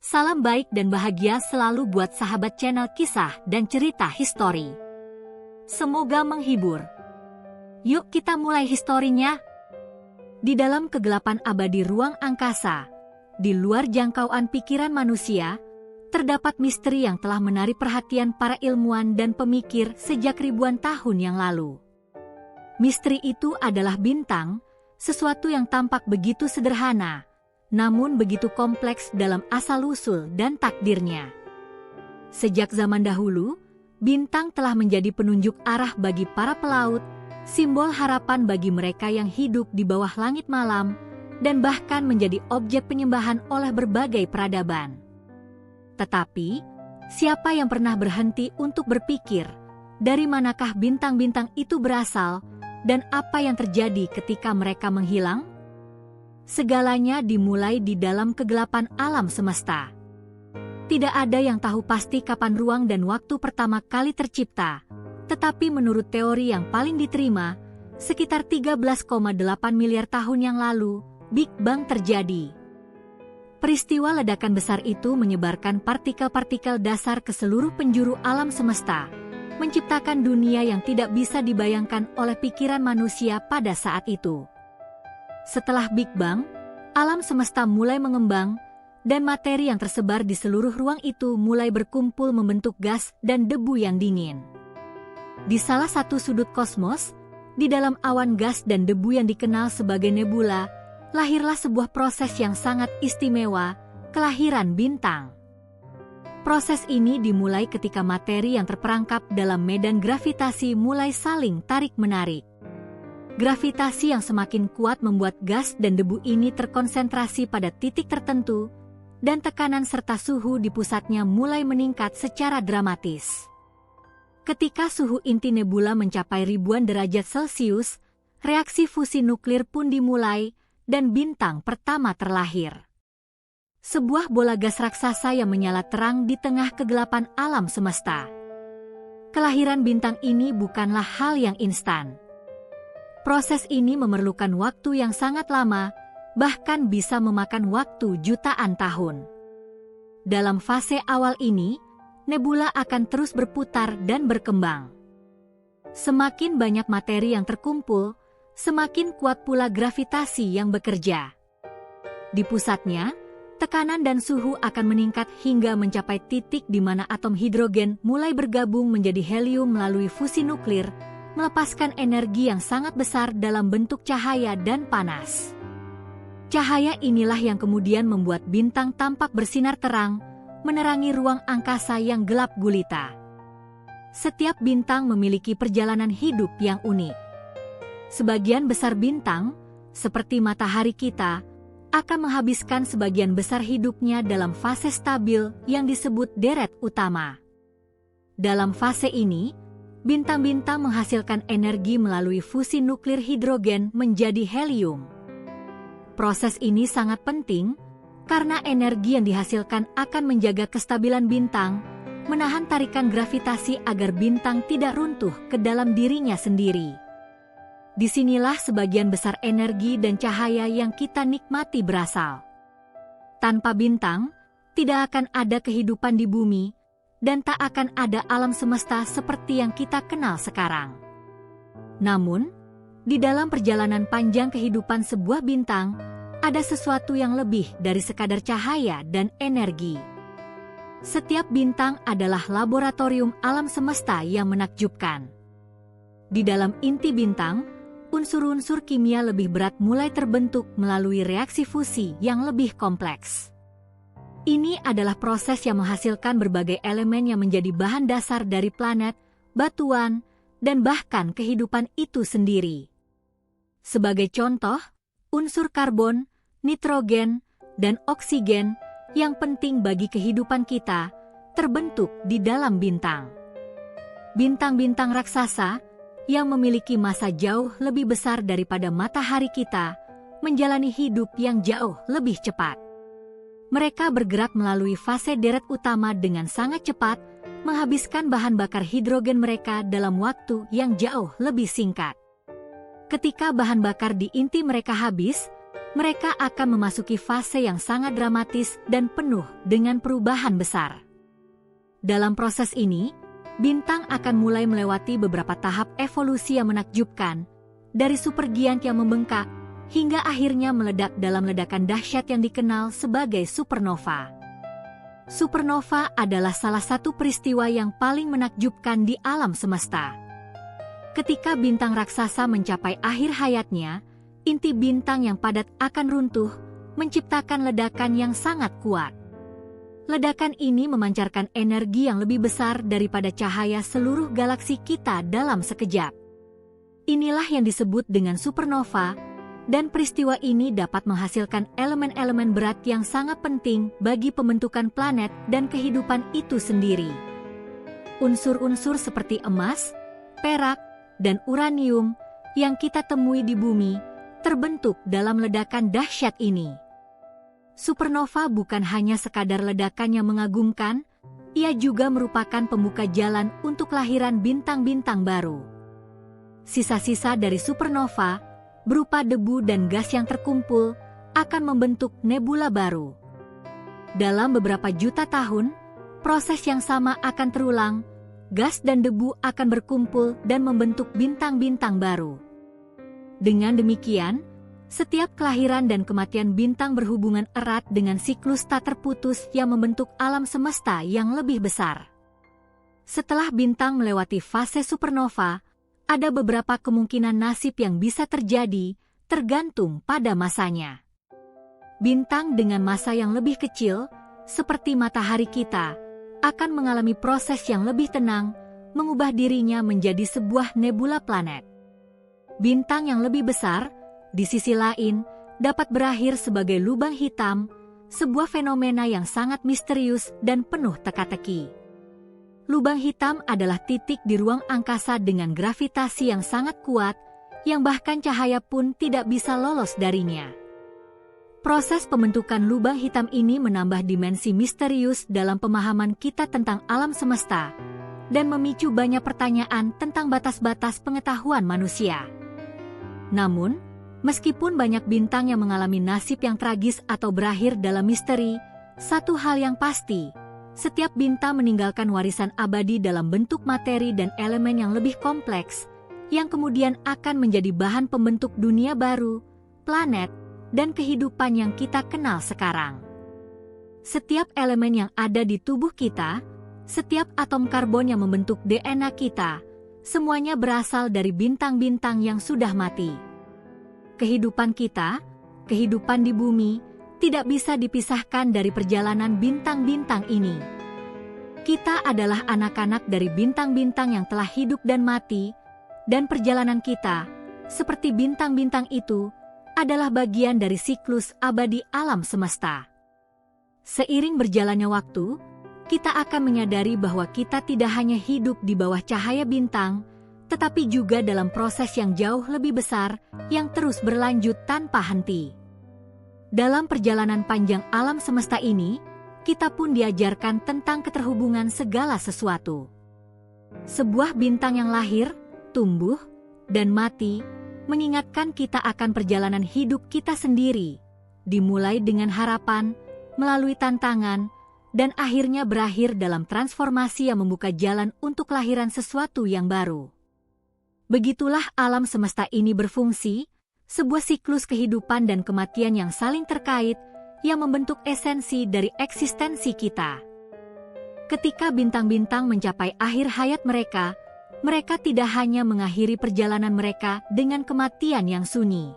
Salam baik dan bahagia selalu buat sahabat channel kisah dan cerita histori. Semoga menghibur. Yuk kita mulai historinya. Di dalam kegelapan abadi ruang angkasa, di luar jangkauan pikiran manusia, terdapat misteri yang telah menarik perhatian para ilmuwan dan pemikir sejak ribuan tahun yang lalu. Misteri itu adalah bintang, sesuatu yang tampak begitu sederhana, namun begitu kompleks dalam asal-usul dan takdirnya. Sejak zaman dahulu, bintang telah menjadi penunjuk arah bagi para pelaut, simbol harapan bagi mereka yang hidup di bawah langit malam, dan bahkan menjadi objek penyembahan oleh berbagai peradaban. Tetapi, siapa yang pernah berhenti untuk berpikir, dari manakah bintang-bintang itu berasal, dan apa yang terjadi ketika mereka menghilang? Segalanya dimulai di dalam kegelapan alam semesta. Tidak ada yang tahu pasti kapan ruang dan waktu pertama kali tercipta, tetapi menurut teori yang paling diterima, sekitar 13,8 miliar tahun yang lalu, Big Bang terjadi. Peristiwa ledakan besar itu menyebarkan partikel-partikel dasar ke seluruh penjuru alam semesta, menciptakan dunia yang tidak bisa dibayangkan oleh pikiran manusia pada saat itu. Setelah Big Bang, alam semesta mulai mengembang, dan materi yang tersebar di seluruh ruang itu mulai berkumpul membentuk gas dan debu yang dingin. Di salah satu sudut kosmos, di dalam awan gas dan debu yang dikenal sebagai nebula, lahirlah sebuah proses yang sangat istimewa, kelahiran bintang. Proses ini dimulai ketika materi yang terperangkap dalam medan gravitasi mulai saling tarik-menarik. Gravitasi yang semakin kuat membuat gas dan debu ini terkonsentrasi pada titik tertentu, dan tekanan serta suhu di pusatnya mulai meningkat secara dramatis. Ketika suhu inti nebula mencapai ribuan derajat Celcius, reaksi fusi nuklir pun dimulai, dan bintang pertama terlahir. Sebuah bola gas raksasa yang menyala terang di tengah kegelapan alam semesta. Kelahiran bintang ini bukanlah hal yang instan. Proses ini memerlukan waktu yang sangat lama, bahkan bisa memakan waktu jutaan tahun. Dalam fase awal ini, nebula akan terus berputar dan berkembang. Semakin banyak materi yang terkumpul, semakin kuat pula gravitasi yang bekerja. Di pusatnya, tekanan dan suhu akan meningkat hingga mencapai titik di mana atom hidrogen mulai bergabung menjadi helium melalui fusi nuklir, melepaskan energi yang sangat besar dalam bentuk cahaya dan panas. Cahaya inilah yang kemudian membuat bintang tampak bersinar terang, menerangi ruang angkasa yang gelap gulita. Setiap bintang memiliki perjalanan hidup yang unik. Sebagian besar bintang, seperti matahari kita, akan menghabiskan sebagian besar hidupnya dalam fase stabil yang disebut deret utama. Dalam fase ini, bintang-bintang menghasilkan energi melalui fusi nuklir hidrogen menjadi helium. Proses ini sangat penting karena energi yang dihasilkan akan menjaga kestabilan bintang, menahan tarikan gravitasi agar bintang tidak runtuh ke dalam dirinya sendiri. Disinilah sebagian besar energi dan cahaya yang kita nikmati berasal. Tanpa bintang, tidak akan ada kehidupan di bumi, dan tak akan ada alam semesta seperti yang kita kenal sekarang. Namun, di dalam perjalanan panjang kehidupan sebuah bintang, ada sesuatu yang lebih dari sekadar cahaya dan energi. Setiap bintang adalah laboratorium alam semesta yang menakjubkan. Di dalam inti bintang, unsur-unsur kimia lebih berat mulai terbentuk melalui reaksi fusi yang lebih kompleks. Ini adalah proses yang menghasilkan berbagai elemen yang menjadi bahan dasar dari planet, batuan, dan bahkan kehidupan itu sendiri. Sebagai contoh, unsur karbon, nitrogen, dan oksigen yang penting bagi kehidupan kita terbentuk di dalam bintang. Bintang-bintang raksasa yang memiliki massa jauh lebih besar daripada matahari kita menjalani hidup yang jauh lebih cepat. Mereka bergerak melalui fase deret utama dengan sangat cepat, menghabiskan bahan bakar hidrogen mereka dalam waktu yang jauh lebih singkat. Ketika bahan bakar di inti mereka habis, mereka akan memasuki fase yang sangat dramatis dan penuh dengan perubahan besar. Dalam proses ini, bintang akan mulai melewati beberapa tahap evolusi yang menakjubkan, dari supergiant yang membengkak, hingga akhirnya meledak dalam ledakan dahsyat yang dikenal sebagai supernova. Supernova adalah salah satu peristiwa yang paling menakjubkan di alam semesta. Ketika bintang raksasa mencapai akhir hayatnya, inti bintang yang padat akan runtuh, menciptakan ledakan yang sangat kuat. Ledakan ini memancarkan energi yang lebih besar daripada cahaya seluruh galaksi kita dalam sekejap. Inilah yang disebut dengan supernova, dan peristiwa ini dapat menghasilkan elemen-elemen berat yang sangat penting bagi pembentukan planet dan kehidupan itu sendiri. Unsur-unsur seperti emas, perak, dan uranium yang kita temui di bumi terbentuk dalam ledakan dahsyat ini. Supernova bukan hanya sekadar ledakan yang mengagumkan, ia juga merupakan pembuka jalan untuk kelahiran bintang-bintang baru. Sisa-sisa dari supernova, berupa debu dan gas yang terkumpul, akan membentuk nebula baru. Dalam beberapa juta tahun, proses yang sama akan terulang, gas dan debu akan berkumpul dan membentuk bintang-bintang baru. Dengan demikian, setiap kelahiran dan kematian bintang berhubungan erat dengan siklus tak terputus yang membentuk alam semesta yang lebih besar. Setelah bintang melewati fase supernova, ada beberapa kemungkinan nasib yang bisa terjadi, tergantung pada masanya. Bintang dengan massa yang lebih kecil, seperti matahari kita, akan mengalami proses yang lebih tenang, mengubah dirinya menjadi sebuah nebula planet. Bintang yang lebih besar, di sisi lain, dapat berakhir sebagai lubang hitam, sebuah fenomena yang sangat misterius dan penuh teka-teki. Lubang hitam adalah titik di ruang angkasa dengan gravitasi yang sangat kuat, yang bahkan cahaya pun tidak bisa lolos darinya. Proses pembentukan lubang hitam ini menambah dimensi misterius dalam pemahaman kita tentang alam semesta, dan memicu banyak pertanyaan tentang batas-batas pengetahuan manusia. Namun, meskipun banyak bintang yang mengalami nasib yang tragis atau berakhir dalam misteri, satu hal yang pasti, setiap bintang meninggalkan warisan abadi dalam bentuk materi dan elemen yang lebih kompleks, yang kemudian akan menjadi bahan pembentuk dunia baru, planet, dan kehidupan yang kita kenal sekarang. Setiap elemen yang ada di tubuh kita, setiap atom karbon yang membentuk DNA kita, semuanya berasal dari bintang-bintang yang sudah mati. Kehidupan kita, kehidupan di bumi, tidak bisa dipisahkan dari perjalanan bintang-bintang ini. Kita adalah anak-anak dari bintang-bintang yang telah hidup dan mati, dan perjalanan kita, seperti bintang-bintang itu, adalah bagian dari siklus abadi alam semesta. Seiring berjalannya waktu, kita akan menyadari bahwa kita tidak hanya hidup di bawah cahaya bintang, tetapi juga dalam proses yang jauh lebih besar yang terus berlanjut tanpa henti. Dalam perjalanan panjang alam semesta ini, kita pun diajarkan tentang keterhubungan segala sesuatu. Sebuah bintang yang lahir, tumbuh, dan mati, mengingatkan kita akan perjalanan hidup kita sendiri, dimulai dengan harapan, melalui tantangan, dan akhirnya berakhir dalam transformasi yang membuka jalan untuk kelahiran sesuatu yang baru. Begitulah alam semesta ini berfungsi, sebuah siklus kehidupan dan kematian yang saling terkait, yang membentuk esensi dari eksistensi kita. Ketika bintang-bintang mencapai akhir hayat mereka, mereka tidak hanya mengakhiri perjalanan mereka dengan kematian yang sunyi.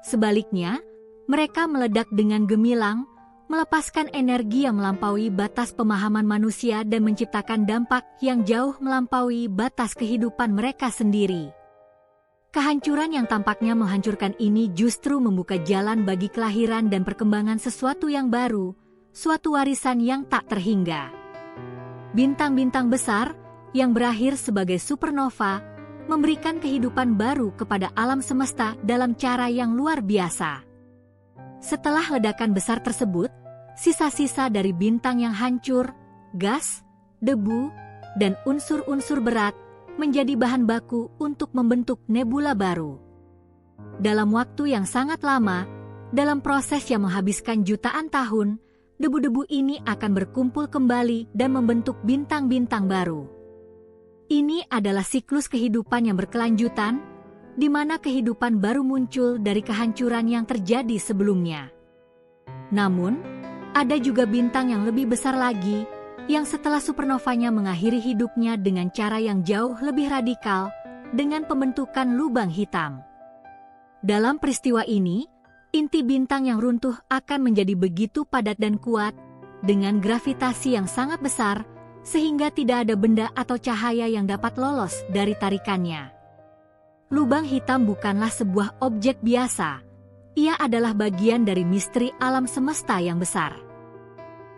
Sebaliknya, mereka meledak dengan gemilang, melepaskan energi yang melampaui batas pemahaman manusia dan menciptakan dampak yang jauh melampaui batas kehidupan mereka sendiri. Kehancuran yang tampaknya menghancurkan ini justru membuka jalan bagi kelahiran dan perkembangan sesuatu yang baru, suatu warisan yang tak terhingga. Bintang-bintang besar yang berakhir sebagai supernova memberikan kehidupan baru kepada alam semesta dalam cara yang luar biasa. Setelah ledakan besar tersebut, sisa-sisa dari bintang yang hancur, gas, debu, dan unsur-unsur berat menjadi bahan baku untuk membentuk nebula baru. Dalam waktu yang sangat lama, dalam proses yang menghabiskan jutaan tahun, debu-debu ini akan berkumpul kembali dan membentuk bintang-bintang baru. Ini adalah siklus kehidupan yang berkelanjutan, di mana kehidupan baru muncul dari kehancuran yang terjadi sebelumnya. Namun, ada juga bintang yang lebih besar lagi, yang setelah supernovanya mengakhiri hidupnya dengan cara yang jauh lebih radikal, dengan pembentukan lubang hitam. Dalam peristiwa ini, inti bintang yang runtuh akan menjadi begitu padat dan kuat, dengan gravitasi yang sangat besar, sehingga tidak ada benda atau cahaya yang dapat lolos dari tarikannya. Lubang hitam bukanlah sebuah objek biasa, ia adalah bagian dari misteri alam semesta yang besar.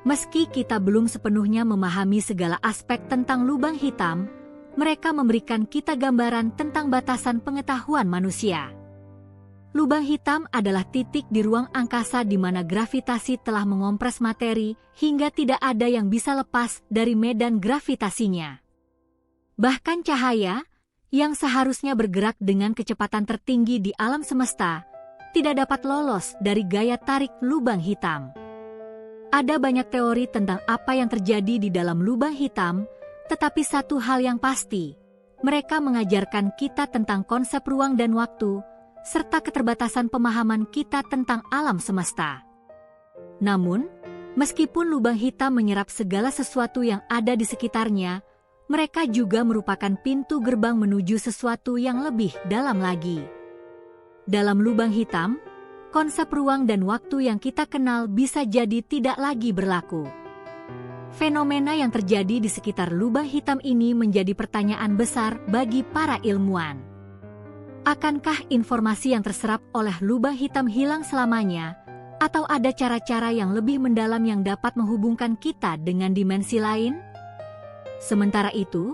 Meski kita belum sepenuhnya memahami segala aspek tentang lubang hitam, mereka memberikan kita gambaran tentang batasan pengetahuan manusia. Lubang hitam adalah titik di ruang angkasa di mana gravitasi telah mengompres materi hingga tidak ada yang bisa lepas dari medan gravitasinya. Bahkan cahaya, yang seharusnya bergerak dengan kecepatan tertinggi di alam semesta, tidak dapat lolos dari gaya tarik lubang hitam. Ada banyak teori tentang apa yang terjadi di dalam lubang hitam, tetapi satu hal yang pasti, mereka mengajarkan kita tentang konsep ruang dan waktu, serta keterbatasan pemahaman kita tentang alam semesta. Namun, meskipun lubang hitam menyerap segala sesuatu yang ada di sekitarnya, mereka juga merupakan pintu gerbang menuju sesuatu yang lebih dalam lagi. Dalam lubang hitam, konsep ruang dan waktu yang kita kenal bisa jadi tidak lagi berlaku. Fenomena yang terjadi di sekitar lubang hitam ini menjadi pertanyaan besar bagi para ilmuwan. Akankah informasi yang terserap oleh lubang hitam hilang selamanya, atau ada cara-cara yang lebih mendalam yang dapat menghubungkan kita dengan dimensi lain? Sementara itu,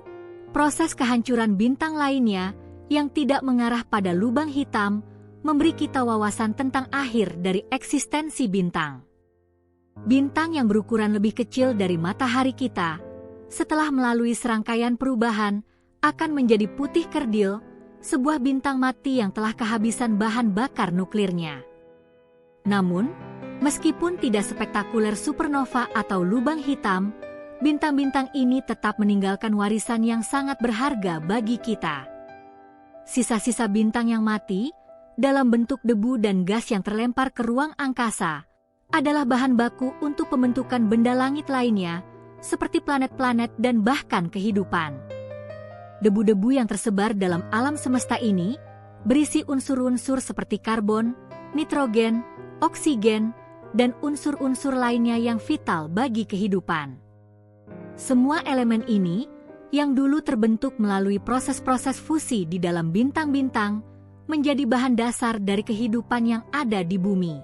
proses kehancuran bintang lainnya yang tidak mengarah pada lubang hitam memberi kita wawasan tentang akhir dari eksistensi bintang. Bintang yang berukuran lebih kecil dari matahari kita, setelah melalui serangkaian perubahan, akan menjadi putih kerdil, sebuah bintang mati yang telah kehabisan bahan bakar nuklirnya. Namun, meskipun tidak spektakuler supernova atau lubang hitam, bintang-bintang ini tetap meninggalkan warisan yang sangat berharga bagi kita. Sisa-sisa bintang yang mati, dalam bentuk debu dan gas yang terlempar ke ruang angkasa, adalah bahan baku untuk pembentukan benda langit lainnya, seperti planet-planet dan bahkan kehidupan. Debu-debu yang tersebar dalam alam semesta ini berisi unsur-unsur seperti karbon, nitrogen, oksigen, dan unsur-unsur lainnya yang vital bagi kehidupan. Semua elemen ini, yang dulu terbentuk melalui proses-proses fusi di dalam bintang-bintang, menjadi bahan dasar dari kehidupan yang ada di bumi.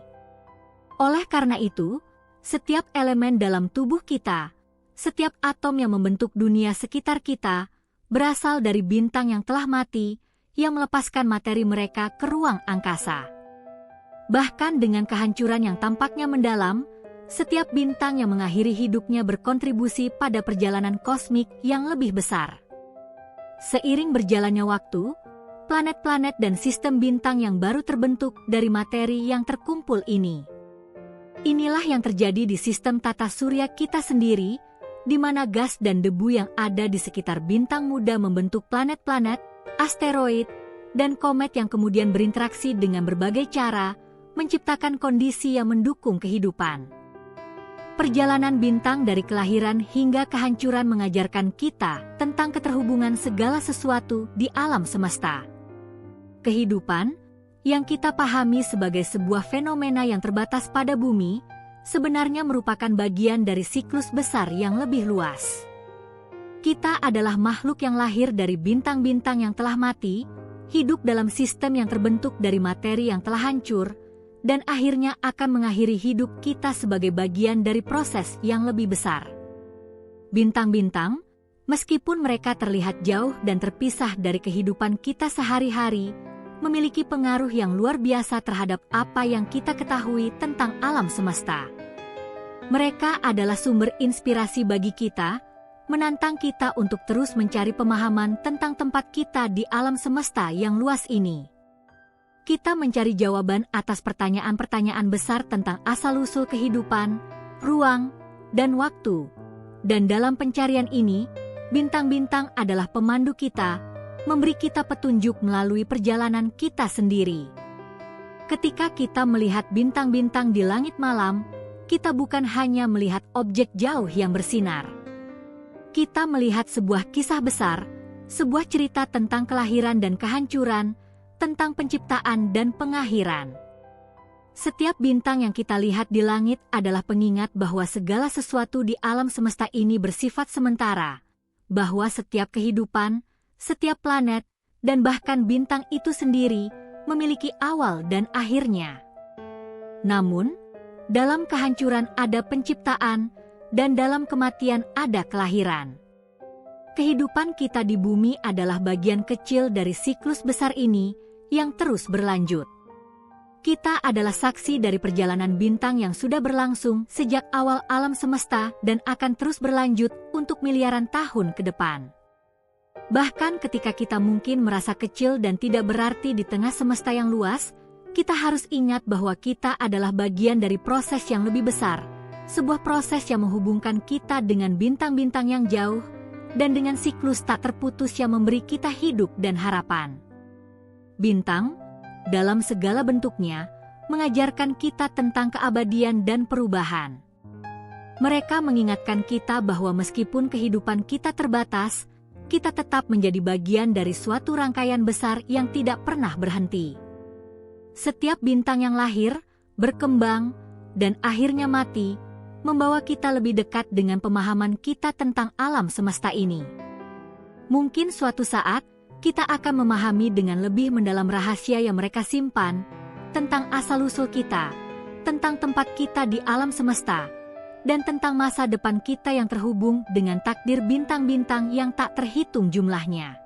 Oleh karena itu, setiap elemen dalam tubuh kita, setiap atom yang membentuk dunia sekitar kita, berasal dari bintang yang telah mati, yang melepaskan materi mereka ke ruang angkasa. Bahkan dengan kehancuran yang tampaknya mendalam, setiap bintang yang mengakhiri hidupnya berkontribusi pada perjalanan kosmik yang lebih besar. Seiring berjalannya waktu, planet-planet dan sistem bintang yang baru terbentuk dari materi yang terkumpul ini. Inilah yang terjadi di sistem tata surya kita sendiri, di mana gas dan debu yang ada di sekitar bintang muda membentuk planet-planet, asteroid, dan komet yang kemudian berinteraksi dengan berbagai cara, menciptakan kondisi yang mendukung kehidupan. Perjalanan bintang dari kelahiran hingga kehancuran mengajarkan kita tentang keterhubungan segala sesuatu di alam semesta. Kehidupan, yang kita pahami sebagai sebuah fenomena yang terbatas pada bumi, sebenarnya merupakan bagian dari siklus besar yang lebih luas. Kita adalah makhluk yang lahir dari bintang-bintang yang telah mati, hidup dalam sistem yang terbentuk dari materi yang telah hancur, dan akhirnya akan mengakhiri hidup kita sebagai bagian dari proses yang lebih besar. Bintang-bintang, meskipun mereka terlihat jauh dan terpisah dari kehidupan kita sehari-hari, memiliki pengaruh yang luar biasa terhadap apa yang kita ketahui tentang alam semesta. Mereka adalah sumber inspirasi bagi kita, menantang kita untuk terus mencari pemahaman tentang tempat kita di alam semesta yang luas ini. Kita mencari jawaban atas pertanyaan-pertanyaan besar tentang asal-usul kehidupan, ruang, dan waktu. Dan dalam pencarian ini, bintang-bintang adalah pemandu kita, memberi kita petunjuk melalui perjalanan kita sendiri. Ketika kita melihat bintang-bintang di langit malam, kita bukan hanya melihat objek jauh yang bersinar. Kita melihat sebuah kisah besar, sebuah cerita tentang kelahiran dan kehancuran, tentang penciptaan dan pengakhiran. Setiap bintang yang kita lihat di langit adalah pengingat bahwa segala sesuatu di alam semesta ini bersifat sementara, bahwa setiap kehidupan, setiap planet, dan bahkan bintang itu sendiri memiliki awal dan akhirnya. Namun, dalam kehancuran ada penciptaan, dan dalam kematian ada kelahiran. Kehidupan kita di bumi adalah bagian kecil dari siklus besar ini yang terus berlanjut. Kita adalah saksi dari perjalanan bintang yang sudah berlangsung sejak awal alam semesta dan akan terus berlanjut untuk miliaran tahun ke depan. Bahkan ketika kita mungkin merasa kecil dan tidak berarti di tengah semesta yang luas, kita harus ingat bahwa kita adalah bagian dari proses yang lebih besar, sebuah proses yang menghubungkan kita dengan bintang-bintang yang jauh, dan dengan siklus tak terputus yang memberi kita hidup dan harapan. Bintang, dalam segala bentuknya, mengajarkan kita tentang keabadian dan perubahan. Mereka mengingatkan kita bahwa meskipun kehidupan kita terbatas, kita tetap menjadi bagian dari suatu rangkaian besar yang tidak pernah berhenti. Setiap bintang yang lahir, berkembang, dan akhirnya mati, membawa kita lebih dekat dengan pemahaman kita tentang alam semesta ini. Mungkin suatu saat, kita akan memahami dengan lebih mendalam rahasia yang mereka simpan, tentang asal-usul kita, tentang tempat kita di alam semesta, dan tentang masa depan kita yang terhubung dengan takdir bintang-bintang yang tak terhitung jumlahnya.